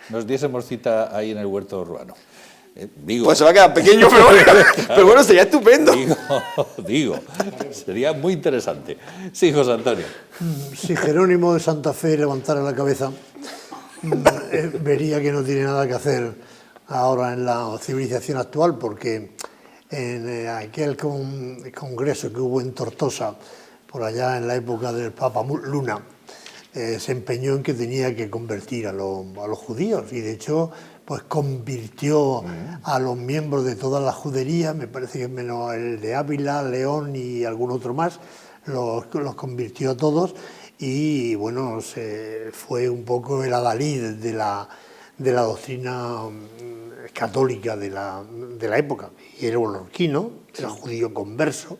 nos diésemos cita ahí en el huerto urbano. Digo, pues se va a quedar pequeño, pero bueno, sería estupendo. Digo, sería muy interesante. Sí, José Antonio. Si Jerónimo de Santa Fe levantara la cabeza, vería que no tiene nada que hacer ahora en la civilización actual, porque en aquel congreso que hubo en Tortosa, por allá en la época del Papa Luna, se empeñó en que tenía que convertir a los judíos, y de hecho pues convirtió a los miembros de todas las juderías, me parece que menos el de Ávila, León y algún otro más, los convirtió a todos, y bueno, fue un poco el adalid de la doctrina católica de la época, y era un lorquino, era judío converso,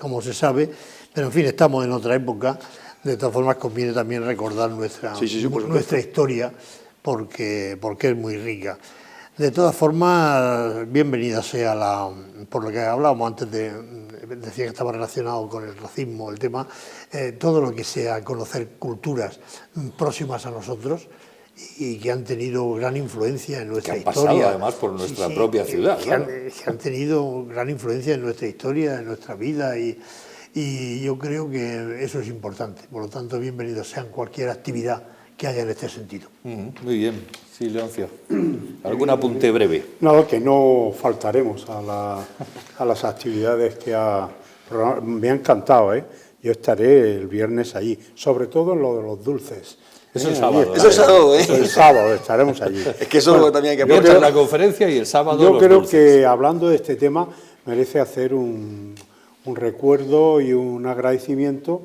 como se sabe, pero en fin, estamos en otra época. De todas formas, conviene también recordar nuestra historia, porque es muy rica. De todas formas, bienvenida sea por lo que hablábamos antes, decía que estaba relacionado con el racismo, el tema, todo lo que sea conocer culturas próximas a nosotros y que han tenido gran influencia en nuestra historia. Que han pasado además por nuestra propia ciudad. Que han tenido gran influencia en nuestra historia, en nuestra vida, y yo creo que eso es importante. Por lo tanto, bienvenidos sean cualquier actividad que haya en este sentido. Muy bien. Sí, Leoncio. ¿Algún apunte breve? No, que no faltaremos a las actividades que me ha encantado, ¿eh? Yo estaré el viernes allí, sobre todo en lo de los dulces. Eso es el sábado. Eso es el sábado, ¿eh? El sábado estaremos allí. Es que eso también hay que apuntar. La conferencia y el sábado yo los creo dulces. Que hablando de este tema merece hacer un recuerdo y un agradecimiento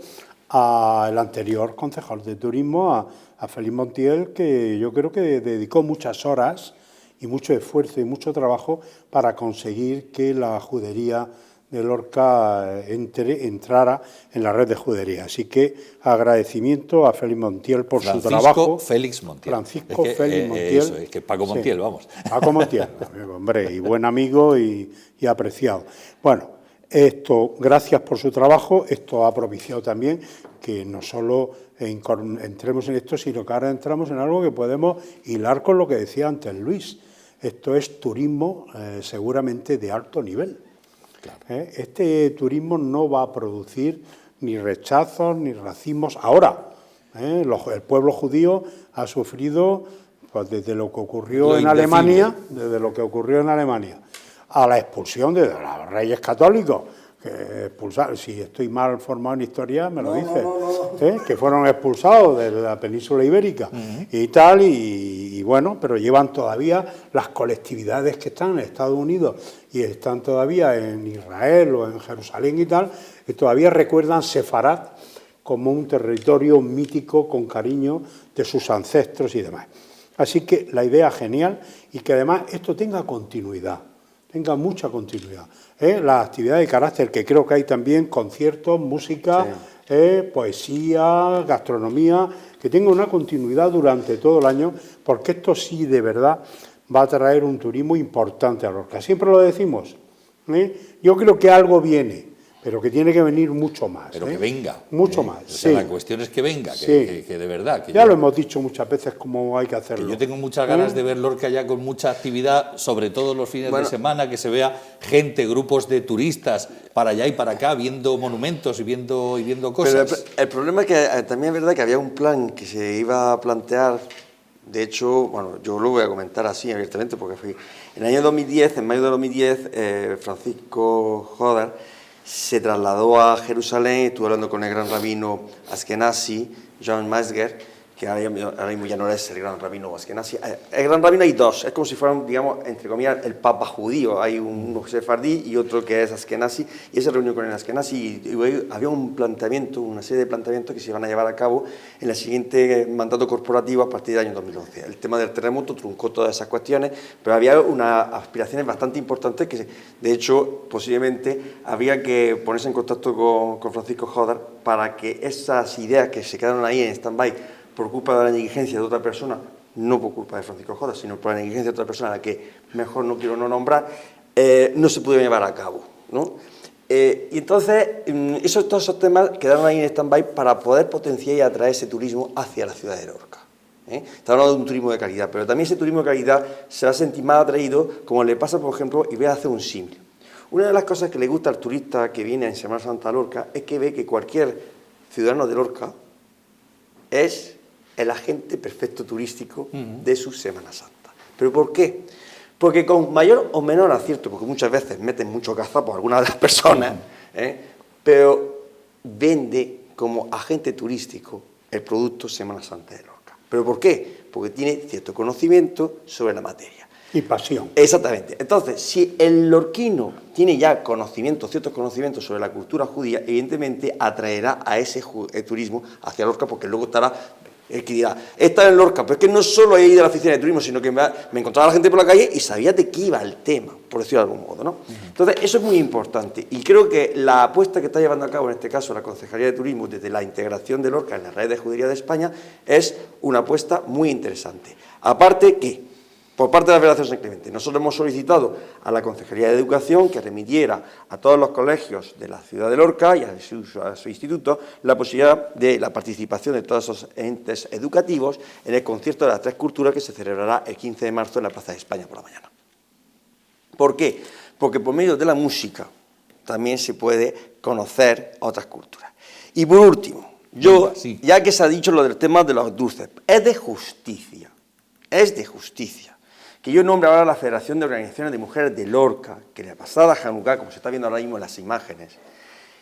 al anterior concejal de turismo, a Félix Montiel, que yo creo que dedicó muchas horas y mucho esfuerzo y mucho trabajo para conseguir que la judería de Lorca entrara en la red de judería. Así que agradecimiento a Félix Montiel por su trabajo. Félix Montiel. Francisco Félix Montiel. Eso, es que Paco Montiel, vamos. Paco Montiel, hombre, y buen amigo y apreciado. Bueno, gracias por su trabajo. Esto ha propiciado también que no solo entremos en esto, sino que ahora entramos en algo que podemos hilar con lo que decía antes Luis. Esto es turismo seguramente de alto nivel. Claro. Este turismo no va a producir ni rechazos ni racismos ahora. El pueblo judío ha sufrido, pues, desde lo que ocurrió en Alemania, a la expulsión de los reyes católicos, que si estoy mal formado en historia me lo dice, que fueron expulsados de la península ibérica y tal, y bueno, pero llevan todavía las colectividades que están en Estados Unidos y están todavía en Israel o en Jerusalén y tal, que todavía recuerdan Sefarad como un territorio mítico con cariño de sus ancestros y demás. Así que la idea genial, y que además esto tenga continuidad. Tenga mucha continuidad. Las actividades de carácter, que creo que hay también conciertos, música, poesía, gastronomía, que tenga una continuidad durante todo el año, porque esto sí de verdad va a traer un turismo importante a Lorca. Siempre lo decimos, yo creo que algo viene, pero que tiene que venir mucho más. Pero que venga. Mucho más, O sea, sí. la cuestión es que venga, Sí. que de verdad. Que Ya lo hemos dicho muchas veces cómo hay que hacerlo. Que yo tengo muchas ganas de ver Lorca ya con mucha actividad, sobre todo los fines de semana, que se vea gente, grupos de turistas para allá y para acá, viendo monumentos y viendo cosas. Pero el problema es que también es verdad que había un plan que se iba a plantear. De hecho, bueno, yo lo voy a comentar así abiertamente porque fui... En el año 2010, en mayo de 2010, Francisco Joder se trasladó a Jerusalén, estuvo hablando con el gran rabino Askenazi, John Meisger, que ahora mismo ya no es el gran rabino Askenazi. El gran rabino hay dos, es como si fueran, digamos, entre comillas, el papa judío. Hay uno sefardí y otro que es Askenazi, y se reunió con el Askenazi y había un planteamiento, una serie de planteamientos que se iban a llevar a cabo en el siguiente mandato corporativo a partir del año 2011. El tema del terremoto truncó todas esas cuestiones, pero había unas aspiraciones bastante importantes que, de hecho, posiblemente había que ponerse en contacto con Francisco Joder para que esas ideas que se quedaron ahí en stand-by por culpa de la negligencia de otra persona, no por culpa de Francisco Joder, sino por la negligencia de otra persona a la que mejor no quiero no nombrar, no se pudieron llevar a cabo, ¿no? Y entonces, todos esos temas quedaron ahí en stand-by para poder potenciar y atraer ese turismo hacia la ciudad de Lorca. Está hablando de un turismo de calidad, pero también ese turismo de calidad se va a sentir más atraído, como le pasa, por ejemplo, y voy a hacer un símil. Una de las cosas que le gusta al turista que viene en Semana Santa a Lorca es que ve que cualquier ciudadano de Lorca es el agente perfecto turístico de su Semana Santa. ¿Pero por qué? Porque con mayor o menor acierto, porque muchas veces meten mucho cazapo a algunas de las personas, pero vende como agente turístico el producto Semana Santa de Lorca. ¿Pero por qué? Porque tiene cierto conocimiento sobre la materia. Y pasión. Exactamente. Entonces, si el lorquino tiene ya ciertos conocimientos sobre la cultura judía, evidentemente atraerá a ese turismo hacia Lorca, porque luego estará... El que dirá, está en Lorca, pero es que no solo he ido a la oficina de turismo, sino que me encontraba a la gente por la calle y sabía de qué iba el tema, por decirlo de algún modo, ¿no? Entonces, eso es muy importante. Y creo que la apuesta que está llevando a cabo, en este caso, la Concejalía de Turismo, desde la integración de Lorca en la red de judería de España, es una apuesta muy interesante. Aparte que, por parte de la Federación San Clemente, nosotros hemos solicitado a la Concejalía de Educación que remitiera a todos los colegios de la ciudad de Lorca y a su instituto la posibilidad de la participación de todos esos entes educativos en el concierto de las tres culturas que se celebrará el 15 de marzo en la Plaza de España por la mañana. ¿Por qué? Porque por medio de la música también se puede conocer otras culturas. Y por último, ya que se ha dicho lo del tema de los dulces, es de justicia que yo nombre ahora a la Federación de Organizaciones de Mujeres de Lorca, que la pasada Hanukkah, como se está viendo ahora mismo en las imágenes,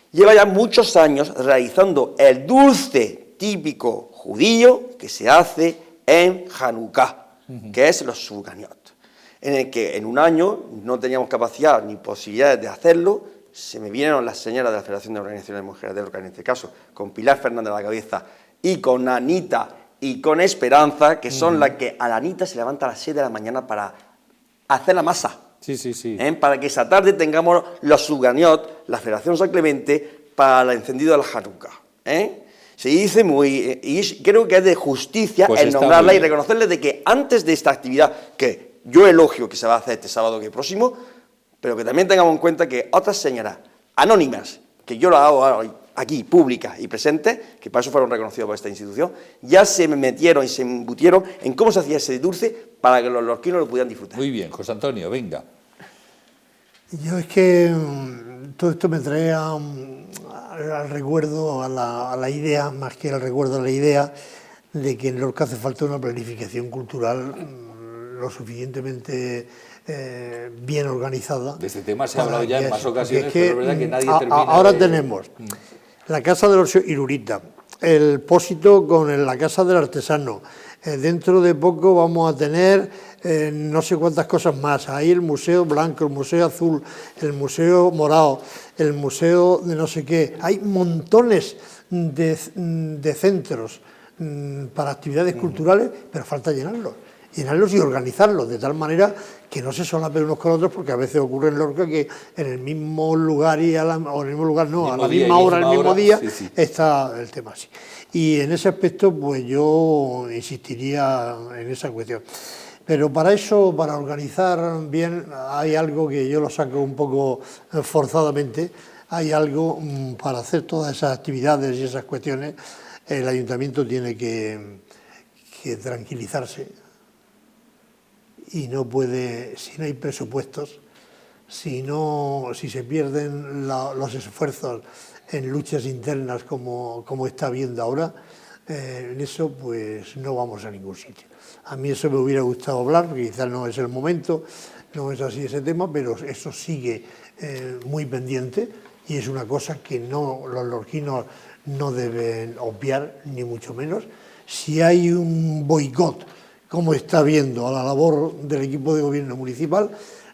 lleva ya muchos años realizando el dulce típico judío que se hace en Hanukkah, que es los suganiot, en el que en un año no teníamos capacidad ni posibilidades de hacerlo. Se me vinieron las señoras de la Federación de Organizaciones de Mujeres de Lorca, en este caso, con Pilar Fernández a la cabeza y con Anita y con Esperanza, que son las que a la Anita se levanta a las 6 de la mañana para hacer la masa. Sí. Para que esa tarde tengamos los suganiot, la Federación San Clemente, para el encendido de la Hanukkah. Se dice muy... y creo que es de justicia el nombrarla y reconocerle de que antes de esta actividad, que yo elogio que se va a hacer este sábado que próximo, pero que también tengamos en cuenta que otras señoras anónimas, que yo lo hago hoy, aquí, públicas y presentes, que para eso fueron reconocidos por esta institución, ya se metieron y se embutieron en cómo se hacía ese dulce para que los lorquinos lo pudieran disfrutar. Muy bien, José Antonio, venga. Yo es que todo esto me trae al recuerdo, a la idea, más que al recuerdo, a la idea de que en Lorca hace falta una planificación cultural lo suficientemente bien organizada. De este tema se ha hablado ya en más ocasiones, pero es verdad que nadie termina ahora tenemos la Casa de los Irurita, el Pósito con la Casa del Artesano. Dentro de poco vamos a tener no sé cuántas cosas más. Ahí el Museo Blanco, el Museo Azul, el Museo Morado, el Museo de no sé qué. Hay montones de centros para actividades culturales, pero falta llenarlos. llenarlos y organizarlos de tal manera que no se solapen unos con otros, porque a veces ocurre en Lorca que en el mismo lugar o en el mismo lugar no, a la misma hora, el mismo día, está el tema así. Y en ese aspecto, pues yo insistiría en esa cuestión. Pero para eso, para organizar bien, hay algo que yo lo saco un poco forzadamente, hay algo para hacer todas esas actividades y esas cuestiones, el ayuntamiento tiene que tranquilizarse y no puede, si no hay presupuestos, si se pierden los esfuerzos en luchas internas como está habiendo ahora, en eso pues no vamos a ningún sitio. A mí eso me hubiera gustado hablar, porque quizás no es el momento, no es así ese tema, pero eso sigue muy pendiente y es una cosa que los lorquinos no deben obviar, ni mucho menos. Si hay un boicot, como está habiendo a la labor del equipo de gobierno municipal,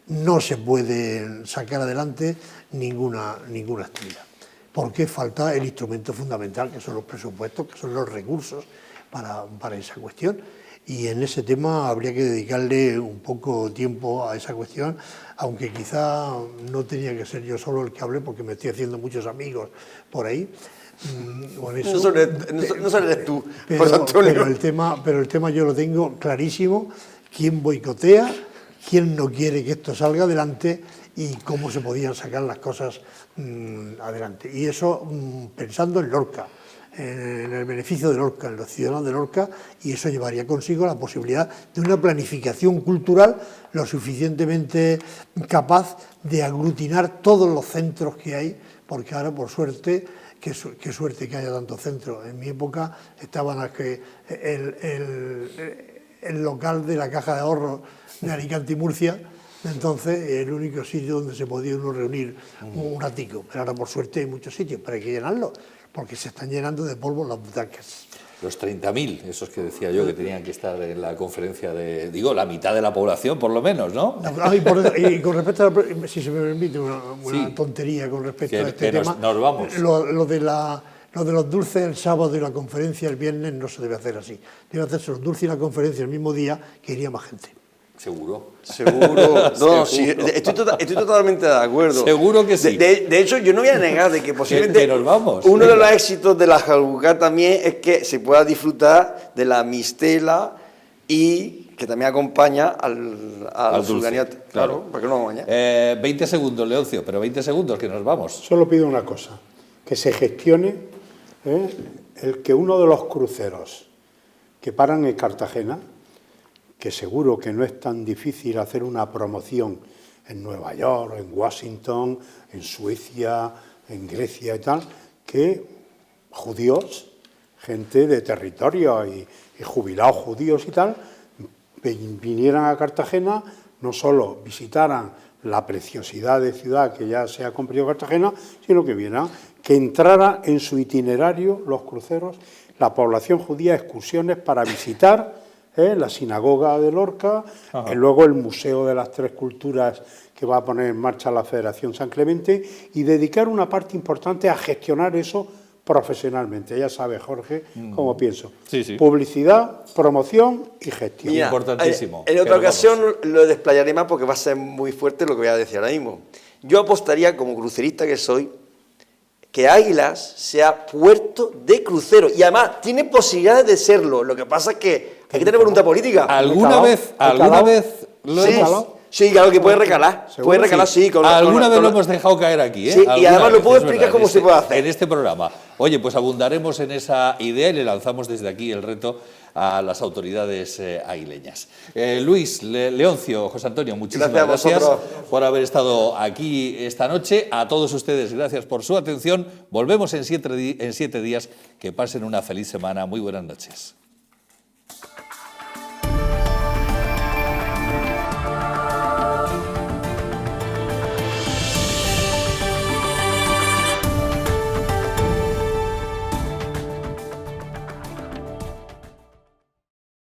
no se puede sacar adelante ninguna actividad, porque falta el instrumento fundamental, que son los presupuestos, que son los recursos para esa cuestión. Y en ese tema habría que dedicarle un poco tiempo a esa cuestión, aunque quizá no tenía que ser yo solo el que hable, porque me estoy haciendo muchos amigos por ahí. Con eso, no solo eres tú, pero el tema yo lo tengo clarísimo: quién boicotea, quién no quiere que esto salga adelante y cómo se podían sacar las cosas adelante. Y eso pensando en Lorca, en el beneficio de Lorca, en los ciudadanos de Lorca, y eso llevaría consigo la posibilidad de una planificación cultural lo suficientemente capaz de aglutinar todos los centros que hay, porque ahora, por suerte, qué suerte que haya tantos centros. En mi época estaban el local de la Caja de Ahorros de Alicante y Murcia, entonces el único sitio donde se podía uno reunir un ratico. Pero ahora, por suerte, hay muchos sitios, pero hay que llenarlos, porque se están llenando de polvo las butacas. Los 30.000, esos que decía yo que tenían que estar en la conferencia digo, la mitad de la población por lo menos, ¿no? Y con respecto a, si se me permite una tontería con respecto a este tema, nos vamos. Lo de los dulces el sábado y la conferencia el viernes no se debe hacer así. Debe hacerse los dulces y la conferencia el mismo día, que iría más gente. Seguro. No, sí, estoy totalmente de acuerdo. Seguro que sí. De hecho, yo no voy a negar de que posiblemente que nos vamos. Uno de los éxitos de la Jalbucá también es que se pueda disfrutar de la mistela y que también acompaña al surganiate. Claro, ¿para qué no vamos a 20 segundos, Leoncio, pero 20 segundos que nos vamos. Solo pido una cosa, que se gestione el que uno de los cruceros que paran en Cartagena, que seguro que no es tan difícil hacer una promoción en Nueva York, en Washington, en Suecia, en Grecia y tal, que judíos, gente de territorio y jubilados judíos y tal, vinieran a Cartagena, no solo visitaran la preciosidad de ciudad que ya se ha cumplido Cartagena, sino que entrara en su itinerario los cruceros, la población judía, excursiones para visitar la sinagoga de Lorca, luego el Museo de las Tres Culturas que va a poner en marcha la Federación San Clemente, y dedicar una parte importante a gestionar eso profesionalmente. Ya sabe, Jorge, cómo pienso. Sí. Publicidad, promoción y gestión. Mira, importantísimo. En otra ocasión lo desplayaré más porque va a ser muy fuerte lo que voy a decir ahora mismo. Yo apostaría, como crucerista que soy, que Águilas sea puerto de crucero, y además tiene posibilidades de serlo. Lo que pasa es que hay que tener voluntad política. ¿Alguna vez lo hemos calado? Sí, claro que puede recalar. Puede recalar, sí. Alguna vez lo hemos dejado caer aquí, ¿eh? Sí, y además lo puedo explicar cómo se puede hacer. En este programa. Oye, pues abundaremos en esa idea y le lanzamos desde aquí el reto a las autoridades aguileñas. Luis, Leoncio, José Antonio, muchísimas gracias por haber estado aquí esta noche. A todos ustedes, gracias por su atención. Volvemos en 7 días. Que pasen una feliz semana. Muy buenas noches.